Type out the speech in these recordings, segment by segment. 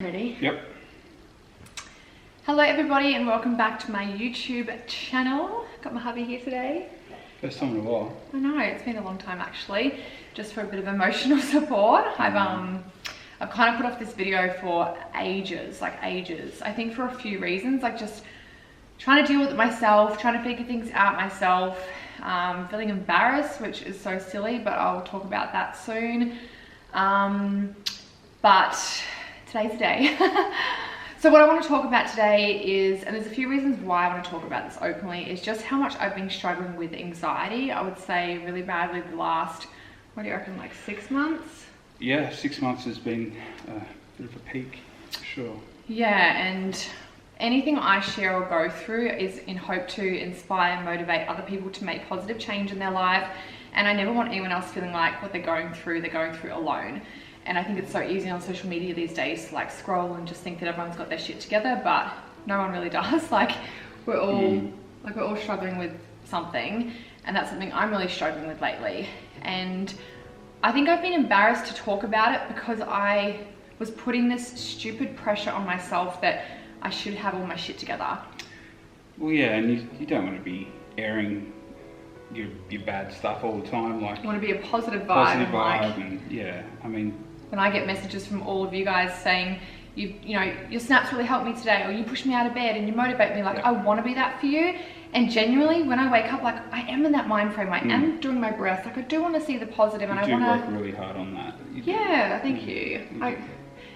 Ready? Yep. Hello everybody and welcome back to my YouTube channel. Got my hubby here today. First time in a while. I know, it's been a long time actually, just for a bit of emotional support. I've kind of put off this video for ages, I think for a few reasons, like just trying to deal with it myself, trying to figure things out myself, feeling embarrassed, which is so silly, but I'll talk about that soon. But today's the day. So what I want to talk about today is, and there's a few reasons why I want to talk about this openly, is just how much I've been struggling with anxiety. I would say really badly the last, what do you reckon, like 6 months? Yeah, 6 months has been a bit of a peak, for sure. Yeah, and anything I share or go through is in hope to inspire and motivate other people to make positive change in their life. And I never want anyone else feeling like what they're going through alone. And I think it's so easy on social media these days to like scroll and just think that everyone's got their shit together, but no one really does. Like we're all struggling with something, and that's something I'm really struggling with lately. And I think I've been embarrassed to talk about it because I was putting this stupid pressure on myself that I should have all my shit together. Well, yeah, and you don't want to be airing your bad stuff all the time. Like, you want to be a positive vibe. Positive vibe, and yeah, I mean, when I get messages from all of you guys saying, you know, your snaps really helped me today, or you push me out of bed and you motivate me, like, yeah. I want to be that for you. And genuinely, when I wake up, like, I am in that mind frame. I am doing my breath. Like, I do want to see the positive, and I want to work really hard on that. Yeah, thank you. And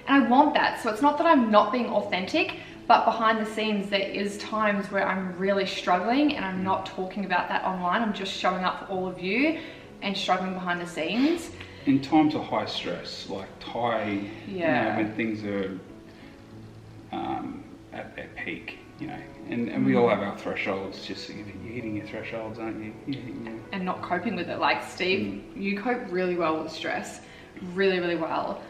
I want that. So it's not that I'm not being authentic, but behind the scenes, there is times where I'm really struggling, and I'm not talking about that online. I'm just showing up for all of you and struggling behind the scenes. In times of high stress, like you know, when things are at peak, you know, and we all have our thresholds. Just you're hitting your thresholds, aren't you? And not coping with it. Like Steve, you cope really well with stress, really, really well.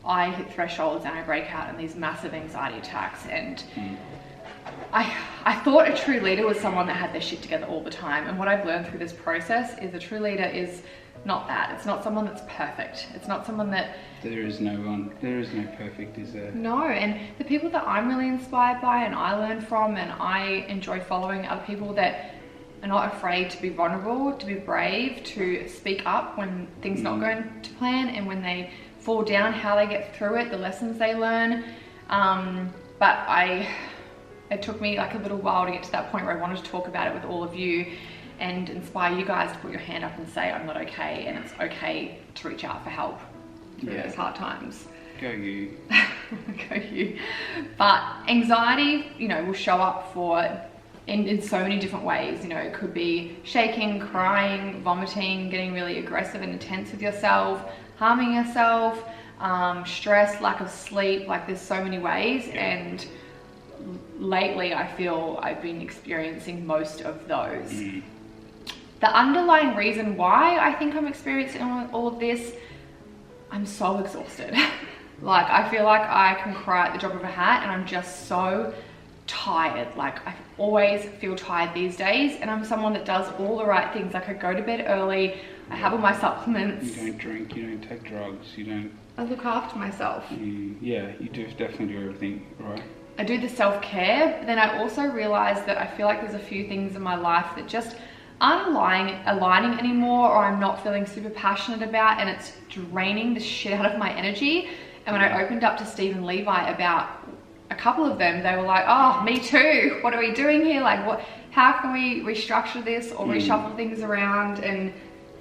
I hit thresholds and I break out in these massive anxiety attacks, and I thought a true leader was someone that had their shit together all the time. And what I've learned through this process is a true leader is not that. It's not someone that's perfect. It's not someone that... There is no perfect, is there? No, and the people that I'm really inspired by and I learn from and I enjoy following are people that are not afraid to be vulnerable, to be brave, to speak up when things not going to plan, and when they fall down, how they get through it, the lessons they learn. But it took me like a little while to get to that point where I wanted to talk about it with all of you and inspire you guys to put your hand up and say, I'm not okay, and it's okay to reach out for help through those hard times. Go you. Go you. But anxiety, you know, will show up in so many different ways. You know, it could be shaking, crying, vomiting, getting really aggressive and intense with yourself, harming yourself, stress, lack of sleep. Like there's so many ways, and lately I feel I've been experiencing most of those. The underlying reason why I think I'm experiencing all of this, I'm so exhausted. Like I feel like I can cry at the drop of a hat, and I'm just so tired. Like I always feel tired these days, and I'm someone that does all the right things. Like I go to bed early, I have all my supplements. You don't drink, you don't take drugs, you don't... I look after myself. Yeah, you do definitely do everything right. I do the self-care, but then I also realize that I feel like there's a few things in my life that just aren't aligning anymore, or I'm not feeling super passionate about, and it's draining the shit out of my energy. And when I opened up to Steve and Levi about a couple of them, they were like, oh, me too. What are we doing here? Like, how can we restructure this or reshuffle things around and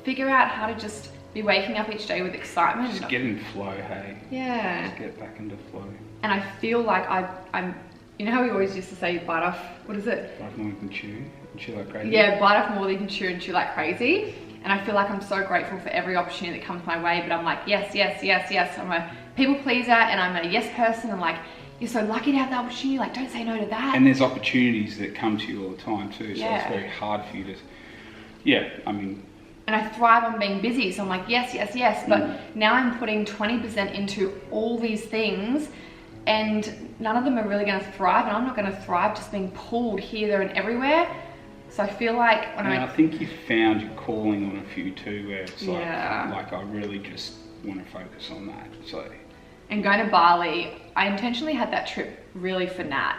figure out how to just be waking up each day with excitement? Just get in flow, hey? Yeah. Just get back into flow. And I feel like I'm, you know how we always used to say bite off, what is it? Bite off more than chew, and chew like crazy. Yeah, bite off more than you can chew and chew like crazy. And I feel like I'm so grateful for every opportunity that comes my way, but I'm like, yes, yes, yes, yes. I'm a people pleaser, and I'm a yes person, and like, you're so lucky to have that opportunity, like don't say no to that. And there's opportunities that come to you all the time too, so it's very hard for you to, I mean. And I thrive on being busy, so I'm like, yes, yes, yes, but now I'm putting 20% into all these things, and none of them are really gonna thrive, and I'm not gonna thrive just being pulled here, there, and everywhere. So I feel like when I think you found your calling on a few too, where it's like I really just want to focus on that. So And going to Bali, I intentionally had that trip really for Nat,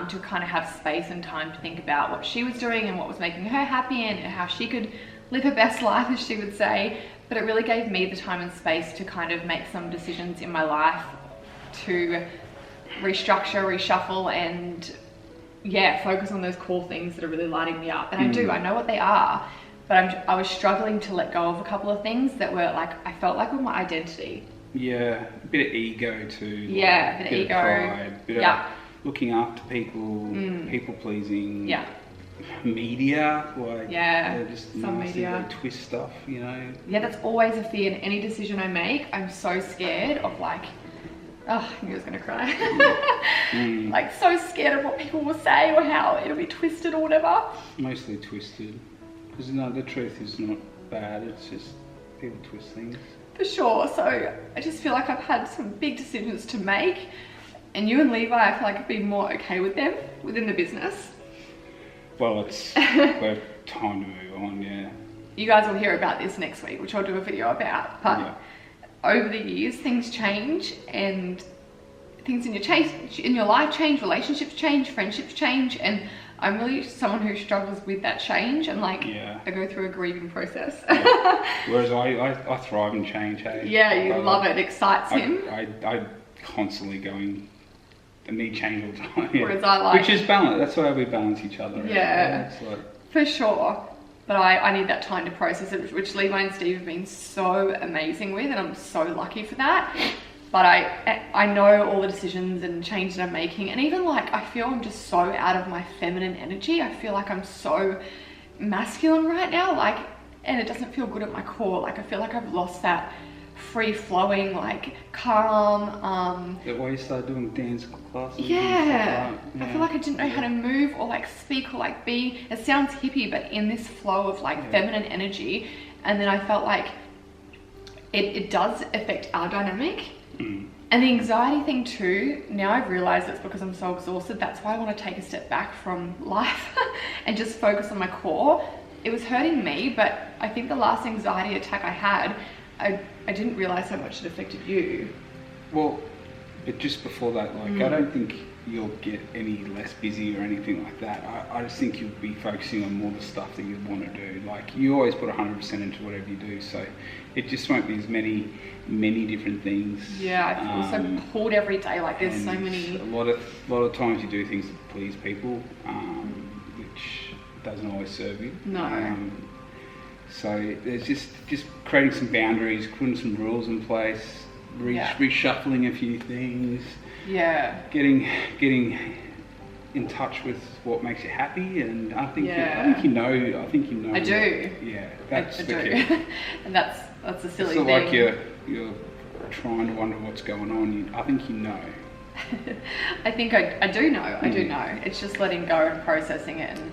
to kind of have space and time to think about what she was doing and what was making her happy and how she could live her best life, as she would say. But it really gave me the time and space to kind of make some decisions in my life to restructure, reshuffle, and yeah, focus on those core things that are really lighting me up. And I know what they are, but I was struggling to let go of a couple of things that were like, I felt like were my identity. Yeah, a bit of ego too. Yeah, like, a bit of ego. Pride, bit of looking after people, people pleasing. Yeah. Media, like just some media twist stuff, you know. Yeah, that's always a fear in any decision I make. I'm so scared of like, oh, I knew I was gonna cry. Like so scared of what people will say or how it'll be twisted or whatever. Mostly twisted, because no, the truth is not bad. It's just people twist things. For sure. So I just feel like I've had some big decisions to make, and you and Levi, I feel like I'd be more okay with them within the business. Well, it's time to move on, yeah. You guys will hear about this next week, which I'll do a video about. But over the years, things change, and things in your life change, relationships change, friendships change, and I'm really someone who struggles with that change, and like I go through a grieving process. Whereas I thrive in change. Hey? Yeah, you love it. It excites him. I constantly going. I need change all the time. Whereas I like, which is balance. That's why we balance each other. Yeah, it's like, for sure. But I need that time to process it, which Levi and Steve have been so amazing with, and I'm so lucky for that. But I know all the decisions and changes I'm making, and even like I feel I'm just so out of my feminine energy. I feel like I'm so masculine right now, like, and it doesn't feel good at my core. Like I feel like I've lost that free-flowing, like calm. That why you started doing dance classes? Yeah. Like I feel like I didn't know how to move or like speak or like be. It sounds hippie, but in this flow of like feminine energy. And then I felt like it does affect our dynamic. And the anxiety thing too, now I've realized it's because I'm so exhausted. That's why I want to take a step back from life and just focus on my core. It was hurting me, but I think the last anxiety attack I had, I didn't realize how much it affected you. Well, but just before that, like, I don't think you'll get any less busy or anything like that. I just think you'll be focusing on more the stuff that you want to do. Like, you always put 100% into whatever you do, so it just won't be as many different things. Yeah, I feel so pulled every day. Like, there's so many. A lot of times you do things to please people, which doesn't always serve you. No. So there's just creating some boundaries, putting some rules in place, reshuffling a few things. Yeah. Getting in touch with what makes you happy, and I think you know. I do. Yeah, that's the key. And that's a silly thing. It's not like you're trying to wonder what's going on. I think you know. I think I do know. I do know. It's just letting go and processing it and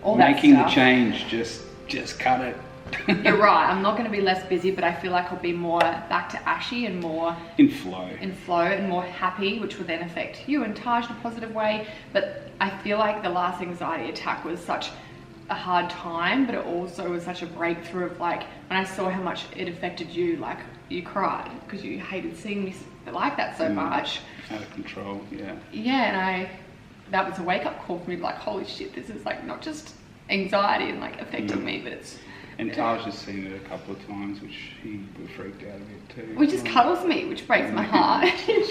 all that stuff. Making the change, just cut it. You're right. I'm not going to be less busy, but I feel like I'll be more back to Ashy and more in flow and more happy, which will then affect you and Taj in a positive way. But I feel like the last anxiety attack was such a hard time, but it also was such a breakthrough of like, when I saw how much it affected you, like you cried because you hated seeing me like that so much. Out of control, yeah. Yeah, and that was a wake up call for me, like, holy shit, this is like not just anxiety and like affecting me, but it's. And Taj has seen it a couple of times, which he was freaked out a bit too. He just cuddles me, which breaks my heart. He's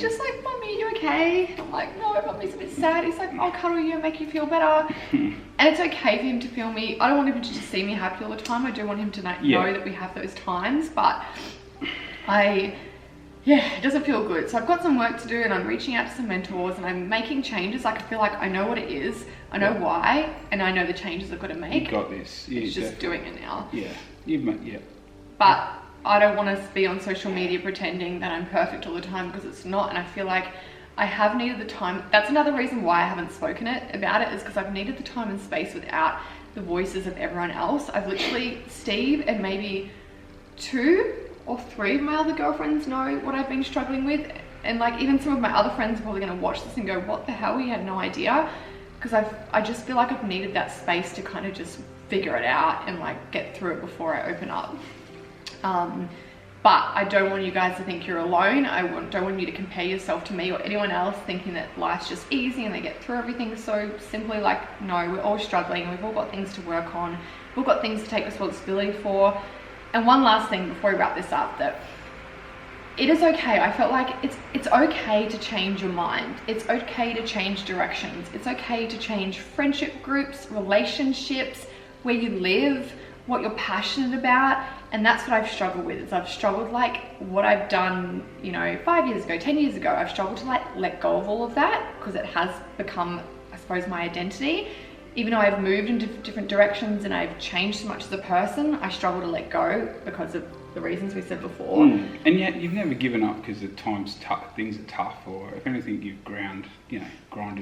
just like, Mummy, are you okay? I'm like, no, Mummy's a bit sad. He's like, I'll cuddle you and make you feel better. And it's okay for him to feel me. I don't want him to just see me happy all the time. I do want him to know that we have those times, but it doesn't feel good. So I've got some work to do, and I'm reaching out to some mentors, and I'm making changes. Like, I feel like I know what it is, I know why, and I know the changes I've got to make. You've got this. It's just doing it now. Yeah, But I don't want to be on social media pretending that I'm perfect all the time, because it's not, and I feel like I have needed the time. That's another reason why I haven't spoken about it, is because I've needed the time and space without the voices of everyone else. I've literally, Steve and maybe 2 or 3 of my other girlfriends know what I've been struggling with, and like even some of my other friends are probably going to watch this and go, what the hell, we had no idea, because I just feel like I've needed that space to kind of just figure it out and like get through it before I open up. But I don't want you guys to think you're alone. Don't want you to compare yourself to me or anyone else thinking that life's just easy and they get through everything so simply. Like, no, we're all struggling and we've all got things to work on. We've got things to take responsibility for. And one last thing before we wrap this up, that it is okay. I felt like it's okay to change your mind. It's okay to change directions. It's okay to change friendship groups, relationships, where you live, what you're passionate about. And that's what I've struggled with, is I've struggled like what I've done, you know, 5 years ago, 10 years ago. I've struggled to like let go of all of that because it has become, I suppose, my identity. Even though I've moved into different directions and I've changed so much as a person, I struggle to let go because of the reasons we said before. And yet you've never given up because at times things are tough, or if anything you've grinded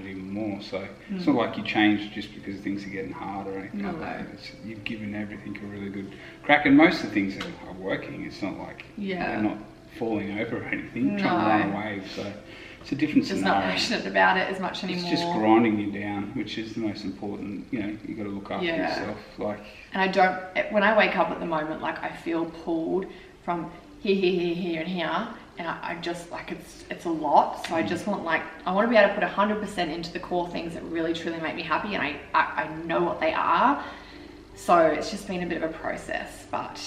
even more. So it's not like you changed just because things are getting hard or anything like that. You've given everything a really good crack, and most of the things are working. It's not like they're not falling over or anything, trying to run away. So it's a different scenario. Just not passionate about it as much anymore. It's just grinding you down, which is the most important. You know, you got to look after yourself. And I don't. When I wake up at the moment, like I feel pulled from here, and here, and I just like it's a lot. So I just want I want to be able to put 100% into the core things that really truly make me happy, and I know what they are. So it's just been a bit of a process, but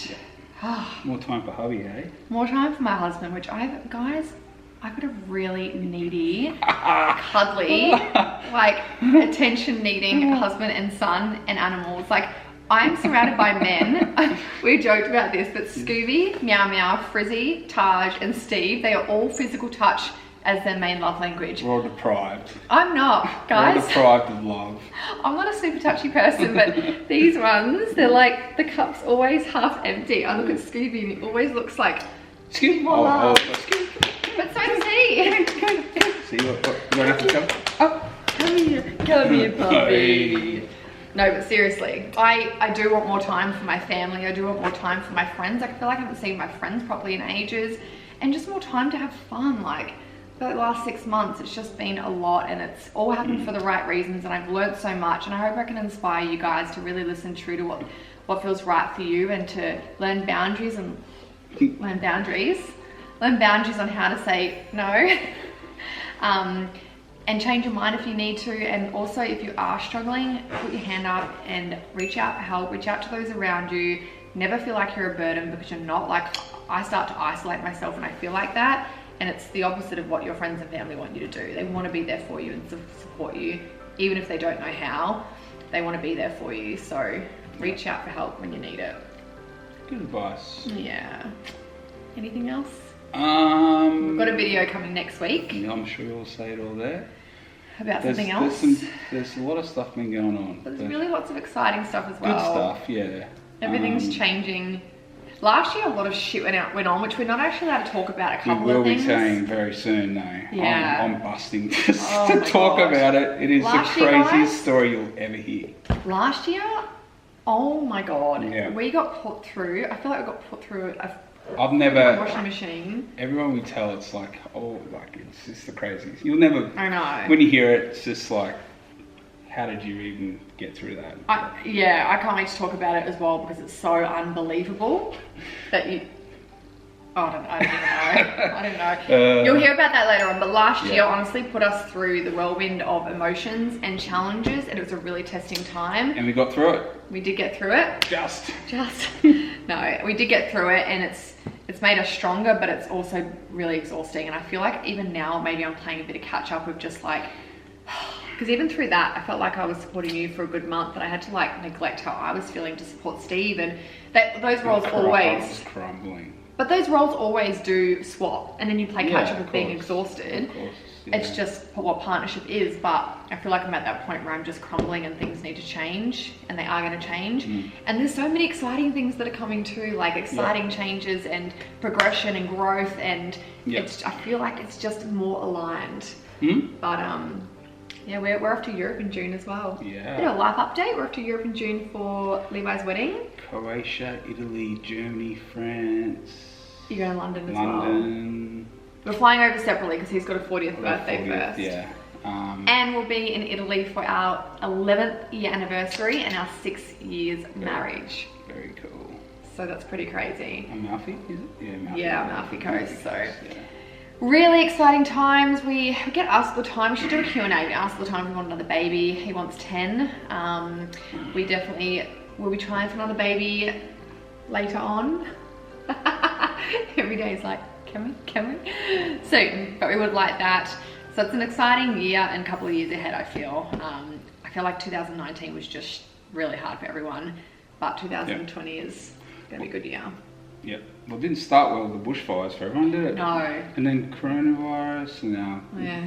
more time for hubby, eh? More time for my husband, which I've got a really needy, cuddly, like attention-needing husband and son and animals. Like, I'm surrounded by men. We joked about this, but Scooby, Meow Meow, Frizzy, Taj, and Steve, they are all physical touch as their main love language. We're all deprived. I'm not, guys. We're all deprived of love. I'm not a super touchy person, but these ones, they're like, the cup's always half empty. I look at Scooby and he always looks like, Scooby. More love. Scooby. But so is he. See what you want to come? Oh, come here, puppy. No, but seriously, I do want more time for my family. I do want more time for my friends. I feel like I haven't seen my friends properly in ages, and just more time to have fun. Like the last 6 months, it's just been a lot, and it's all happened for the right reasons. And I've learned so much, and I hope I can inspire you guys to really listen true to what feels right for you, and to learn boundaries and learn boundaries on how to say no. And change your mind if you need to. And also, if you are struggling, put your hand up and reach out for help. Reach out to those around you. Never feel like you're a burden, because you're not. Like, I start to isolate myself when I feel like that, and it's the opposite of what your friends and family want you to do. They want to be there for you and support you, even if they don't know how. They want to be there for you. So reach out for help when you need it. Good advice. Yeah. Anything else? We've got a video coming next week. Yeah, I'm sure you'll say it all there. About something else. There's a lot of stuff been going on. There's really lots of exciting stuff as well. Good stuff, yeah. Everything's changing. Last year, a lot of shit went on, which we're not actually allowed to talk about. A couple of things. We will be saying very soon, though. Yeah. I'm busting to talk about it. It is the craziest story you'll ever hear. Last year, oh my god, yeah. We got put through. I feel like we got put through I've never washing machine. Everyone we tell, it's like, it's just the craziest. You'll never. I know. When you hear it, it's just like, how did you even get through that? I can't wait to talk about it as well, because it's so unbelievable that you. I don't know. You'll hear about that later on. But last year, honestly, put us through the whirlwind of emotions and challenges, and it was a really testing time. And we got through it. We did get through it. Just. No, we did get through it, and it's made us stronger, but it's also really exhausting. And I feel like even now, maybe I'm playing a bit of catch up with just like, because even through that, I felt like I was supporting you for a good month, but I had to like neglect how I was feeling to support Steve, and those roles always. I was crumbling. But those roles always do swap, and then you play catch up with being exhausted. Of course. Yeah. It's just what partnership is, but I feel like I'm at that point where I'm just crumbling and things need to change, and they are going to change. And there's so many exciting things that are coming too, like exciting changes and progression and growth, and I feel like it's just more aligned. But yeah, we're off to Europe in June as well. Yeah. Bit of a life update. We're off to Europe in June for Levi's wedding. Croatia, Italy, Germany, France. You're going to London as well. London. We're flying over separately because he's got a 40th birthday first. Yeah. And we'll be in Italy for our 11th year anniversary and our 6 years marriage. Very cool. So that's pretty crazy. Amalfi, is it? Yeah, Amalfi. Yeah, Amalfi Coast. So Yeah. really exciting times. We get asked all the time. We should do a Q&A. We ask all the time if we want another baby. He wants 10. We definitely will be trying for another baby later on. Every day is like, can we? Soon, but we would like that. So it's an exciting year and couple of years ahead, I feel. I feel like 2019 was just really hard for everyone, but 2020 is going to be a good year. Yep. Well, it didn't start well with the bushfires for everyone, did it? No. And then coronavirus, and now... Yeah.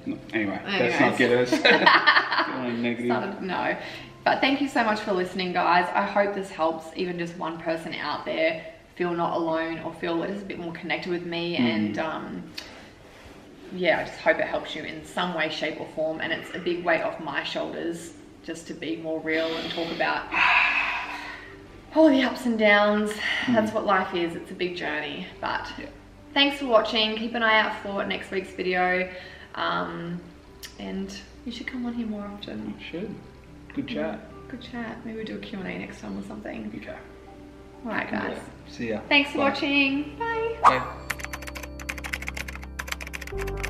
No, anyway, Anyways. let's not get us feeling negative. No. But thank you so much for listening, guys. I hope this helps even just one person out there feel not alone or feel a little bit more connected with me. And yeah, I just hope it helps you in some way, shape or form. And it's a big weight off my shoulders just to be more real and talk about all the ups and downs. That's what life is. It's a big journey. But thanks for watching. Keep an eye out for next week's video. And you should come on here more often. I should. Good chat. Good chat. Maybe we'll do a Q&A next time or something. Okay. All right, guys. See ya. Thanks for Bye. watching. Bye. Bye.